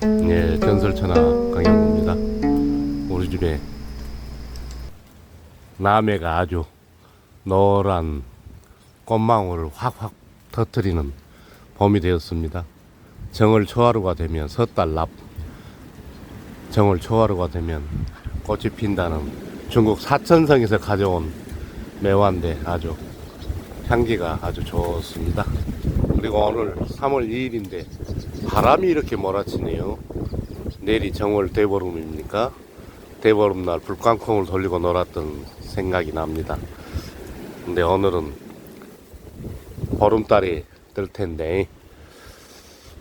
예, 전설천하 강양구입니다. 우리 집에 남해가 아주 노란 꽃망울을 확확 터뜨리는 봄이 되었습니다. 정월 초하루가 되면 섣달납, 정월 초하루가 되면 꽃이 핀다는 중국 사천성에서 가져온 매화인데 아주 향기가 아주 좋습니다. 그리고 오늘 3월 2일인데 바람이 이렇게 몰아치네요. 내일이 정월 대보름입니까? 대보름날 불광콩을 돌리고 놀았던 생각이 납니다. 근데 오늘은 보름달이 뜰 텐데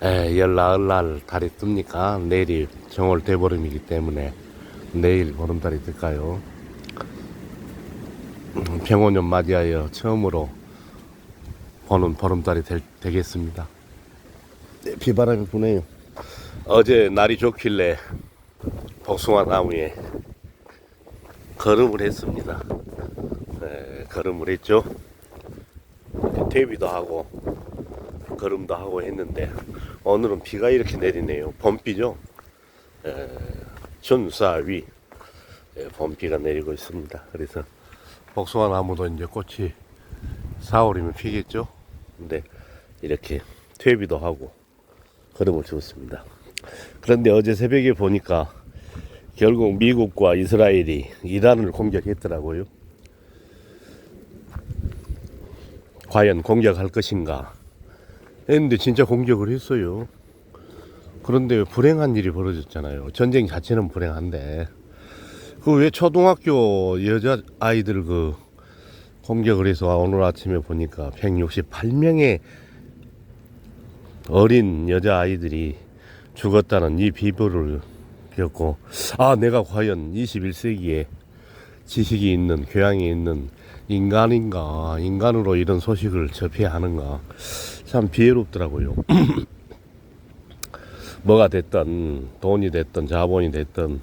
열나흘날 달이 뜹니까? 내일이 정월 대보름이기 때문에 내일 보름달이 뜰까요? 병원년 맞이하여 처음으로 보는 보름달이 되겠습니다. 네, 비바람이 부네요. 어제 날이 좋길래 복숭아 나무에 걸음을 했습니다. 네, 걸음을 했죠. 퇴비도 하고 걸음도 하고 했는데 오늘은 비가 이렇게 내리네요. 봄비죠. 춘사위 봄비가 내리고 있습니다. 그래서 복숭아 나무도 이제 꽃이 4월이면 피겠죠. 근데 이렇게 퇴비도 하고 걸음을 주었습니다. 그런데 어제 새벽에 보니까 결국 미국과 이스라엘이 이란을 공격했더라고요. 과연 공격할 것인가 했는데 진짜 공격을 했어요. 그런데 불행한 일이 벌어졌잖아요. 전쟁 자체는 불행한데 그 왜 초등학교 여자 아이들 그 공격을 해서 오늘 아침에 보니까 168명의 어린 여자 아이들이 죽었다는 이 비보를 겪고 내가 과연 21세기에 지식이 있는 교양이 있는 인간인가, 인간으로 이런 소식을 접해야 하는가, 참 비애롭더라고요. 뭐가 됐든 돈이 됐든 자본이 됐든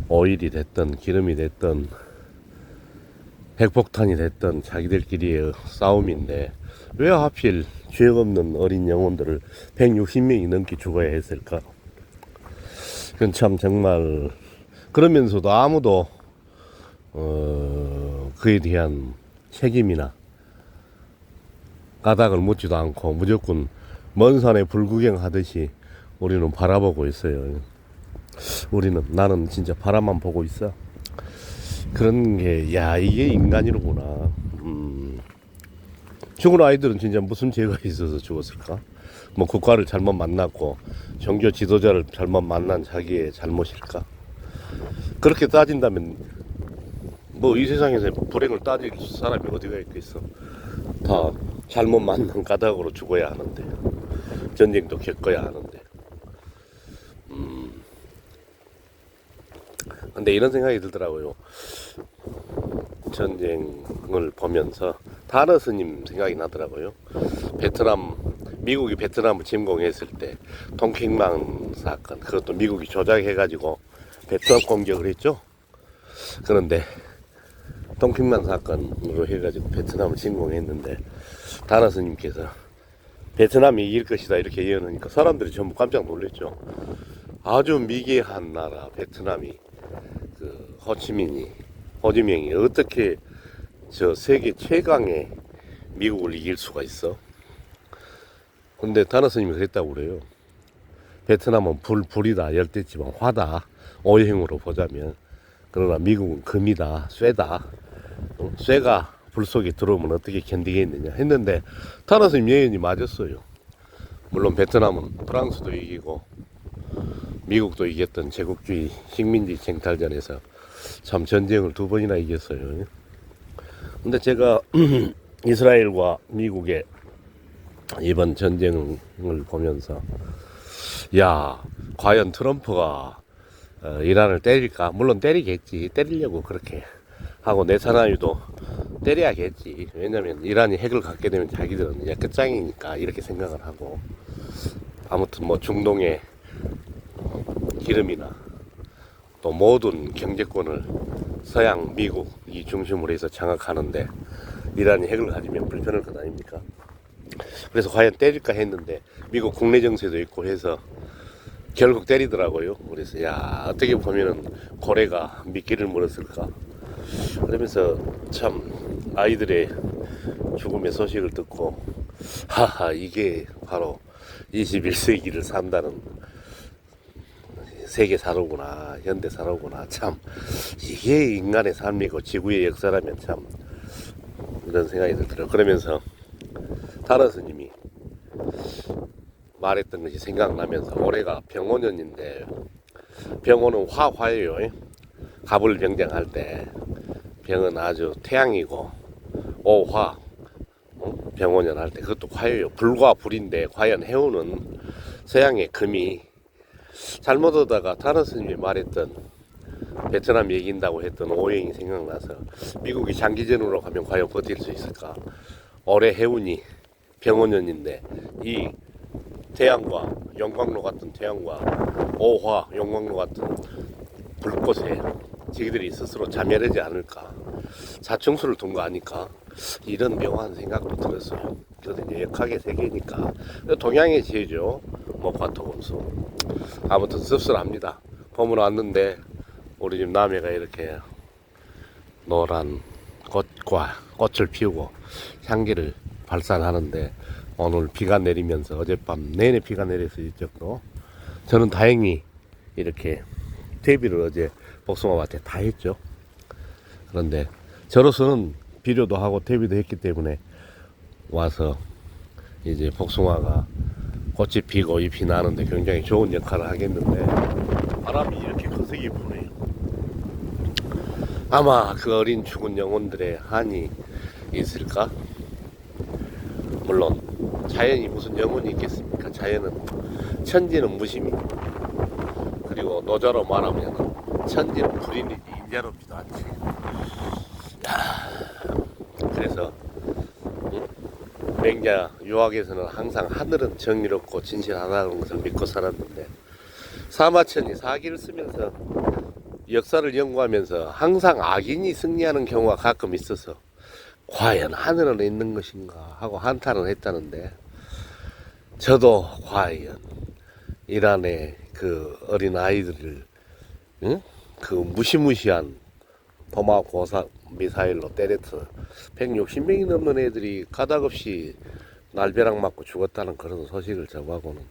오일이 됐든 기름이 됐든 핵폭탄이 됐든 자기들끼리의 싸움인데 왜 하필 죄 없는 어린 영혼들을 160명이 넘게 죽어야 했을까? 그건 참 정말 그러면서도 아무도 그에 대한 책임이나 까닭을 묻지도 않고 무조건 먼 산에 불구경하듯이 우리는 바라보고 있어요. 나는 진짜 바라만 보고 있어. 그런 게 이게 인간이로구나. 죽은 아이들은 진짜 무슨 죄가 있어서 죽었을까? 뭐 국가를 잘못 만났고 종교 지도자를 잘못 만난 자기의 잘못일까? 그렇게 따진다면 뭐 이 세상에서 불행을 따질 사람이 어디가 있겠어? 다 잘못 만난 까닭으로 죽어야 하는데 전쟁도 겪어야 하는데 근데 이런 생각이 들더라고요. 전쟁을 보면서 다너 스님 생각이 나더라고요. 미국이 베트남을 침공했을 때 통킹망 사건, 그것도 미국이 조작해가지고 베트남 공격을 했죠. 그런데 통킹망 사건으로 해가지고 베트남을 침공했는데 다너 스님께서 베트남이 이길 것이다 이렇게 예언하니까 사람들이 전부 깜짝 놀랐죠. 아주 미개한 나라 베트남이 호지민이 어떻게 저 세계 최강의 미국을 이길 수가 있어? 근데 다너 스님이 그랬다고 그래요. 베트남은 불이다, 열대지방, 화다, 오형으로 보자면. 그러나 미국은 금이다, 쇠다. 쇠가 불 속에 들어오면 어떻게 견디겠느냐 했는데 다너 스님 예언이 맞았어요. 물론 베트남은 프랑스도 이기고 미국도 이겼던 제국주의 식민지 쟁탈전에서 참 전쟁을 2번이나 이겼어요. 근데 제가 이스라엘과 미국의 이번 전쟁을 보면서 과연 트럼프가 이란을 때릴까? 물론 때리겠지. 때리려고 그렇게 하고 내타냐후도 때려야겠지. 왜냐면 이란이 핵을 갖게 되면 자기들은 이제 끝장이니까 이렇게 생각을 하고 아무튼 뭐 중동의 기름이나 또 모든 경제권을 서양 미국이 중심으로 해서 장악하는데 이란이 핵을 가지면 불편할 것 아닙니까? 그래서 과연 때릴까 했는데 미국 국내 정세도 있고 해서 결국 때리더라고요. 그래서 야, 어떻게 보면은 고래가 미끼를 물었을까. 그러면서 참 아이들의 죽음의 소식을 듣고 하하, 이게 바로 21세기를 산다는 세계 사로구나, 현대 사로구나. 참 이게 인간의 삶이고 지구의 역사라면 참 이런 생각이 들더라고요. 그러면서 타라 스님이 말했던 것이 생각나면서, 올해가 병원년인데, 병원은 화예요. 갑을 병장할 때 병은 아주 태양이고, 오화 병원년 할 때 그것도 화예요. 불과 불인데 과연 해오는 서양의 금이, 잘못 오다가 타라 스님이 말했던 베트남 얘기인다고 했던 오행이 생각나서, 미국이 장기전으로 가면 과연 버틸 수 있을까. 올해 해운이 병원년인데 이 태양과 용광로 같은 태양과 오화 용광로 같은 불꽃에 지기들이 스스로 자멸하지 않을까. 사충수를 둔 거 아니까. 이런 묘한 생각도 들었어요. 그래도 이제 역학의 세계니까. 동양의 지혜죠. 목화토금수. 아무튼 씁쓸합니다. 봄은 왔는데 우리 집 남해가 이렇게 노란 꽃을 피우고 향기를 발산하는데, 오늘 비가 내리면서 어젯밤 내내 비가 내려서 이쪽도, 저는 다행히 이렇게 퇴비를 어제 복숭아밭에 다 했죠. 그런데 저로서는 비료도 하고 퇴비도 했기 때문에 와서 이제 복숭아가 꽃이 피고 잎이 나는데 굉장히 좋은 역할을 하겠는데, 바람이 이렇게 거세게 부네요. 아마 그 어린 죽은 영혼들의 한이 있을까? 물론 자연이 무슨 영혼이 있겠습니까? 자연은, 천지는 무심이, 그리고 노자로 말하면 천지는 불인이지 인자롭지도 않지. 그래서 맹자 유학에서는 항상 하늘은 정의롭고 진실하다는 것을 믿고 살았는데, 사마천이 사기를 쓰면서 역사를 연구하면서 항상 악인이 승리하는 경우가 가끔 있어서, 과연 하늘은 있는 것인가 하고 한탄을 했다는데, 저도 과연 이란의 그 어린 아이들을, 응? 그 무시무시한 토마호크 미사일로 때려서 160명이 넘는 애들이 가닥없이 날벼락 맞고 죽었다는 그런 소식을 접하고는,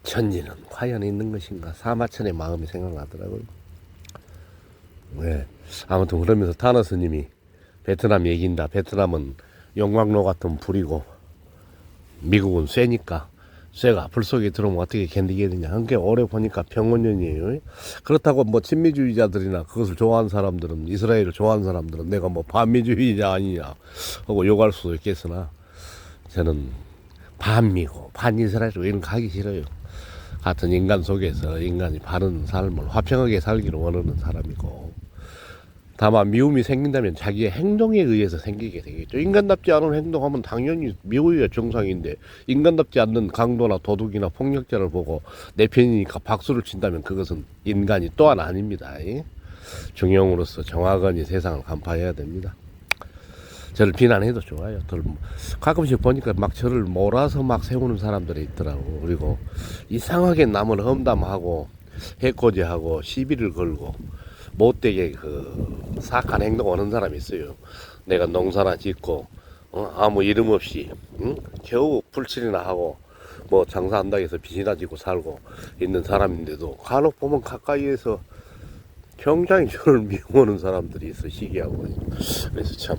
천지는 과연 있는 것인가, 사마천의 마음이 생각나더라고요. 네. 아무튼 그러면서 타너 스님이 베트남 얘기인다. 베트남은 용광로 같은 불이고 미국은 쇠니까, 쇠가 불 속에 들어오면 어떻게 견디겠느냐. 그러니까 올해 보니까 병원년이에요. 그렇다고 뭐 친미주의자들이나 그것을 좋아하는 사람들은, 이스라엘을 좋아하는 사람들은 내가 뭐 반미주의자 아니냐 하고 욕할 수도 있겠으나, 저는 반미고 반이스라엘로 이런 거 가기 싫어요. 같은 인간 속에서 인간이 바른 삶을 화평하게 살기를 원하는 사람이고, 다만 미움이 생긴다면 자기의 행동에 의해서 생기게 되겠죠. 인간답지 않은 행동하면 당연히 미워야 정상인데, 인간답지 않는 강도나 도둑이나 폭력자를 보고 내 편이니까 박수를 친다면 그것은 인간이 또한 아닙니다. 중용으로서 정확하니 세상을 간파해야 됩니다. 저를 비난해도 좋아요. 가끔씩 보니까 막 저를 몰아서 막 세우는 사람들이 있더라고. 그리고 이상하게 남을 험담하고 해코지하고 시비를 걸고 못되게 그 사악한 행동 하는 사람이 있어요. 내가 농사나 짓고 아무 이름 없이 겨우 풀칠이나 하고 뭐 장사한다고 해서 빚이나 지고 살고 있는 사람인데도, 간혹 보면 가까이에서 굉장히 저를 미워하는 사람들이 있어, 시기하고. 그래서 참,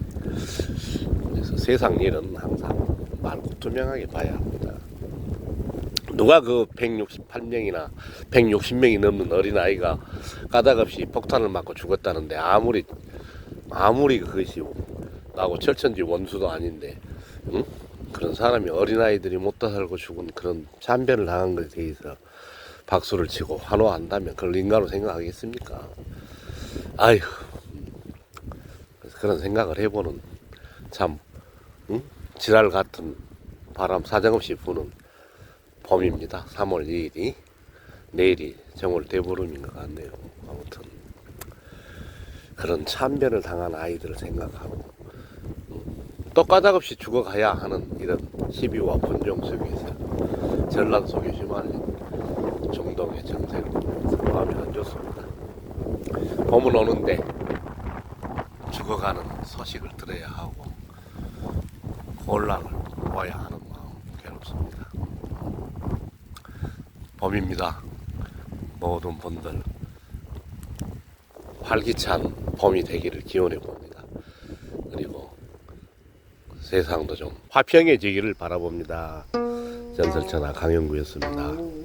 그래서 세상 일은 항상 맑고 투명하게 봐야 합니다. 누가 그 168명이나 160명이 넘는 어린아이가 까닭없이 폭탄을 맞고 죽었다는데, 아무리 그것이 나하고 철천지 원수도 아닌데, 응? 그런 사람이, 어린아이들이 못다 살고 죽은 그런 참변을 당한 것에 대해서 박수를 치고 환호한다면 그걸 인간으로 생각하겠습니까? 아휴, 그런 생각을 해보는 참, 지랄 같은 바람 사정없이 부는 봄입니다. 3월 2일이 내일이 정월 대보름인 것 같네요. 아무튼 그런 참변을 당한 아이들을 생각하고, 또 까닭없이 죽어가야 하는 이런 시비와 분쟁 속에서, 전란 속에 휘말린 속에 정색을 보면서 마음이 안 좋습니다. 봄은 오는데 죽어가는 소식을 들어야 하고 곤란을 보아야 하는 마음 괴롭습니다. 봄입니다. 모든 분들 활기찬 봄이 되기를 기원해 봅니다. 그리고 세상도 좀 화평해지기를 바라봅니다. 전설천하 강영구였습니다.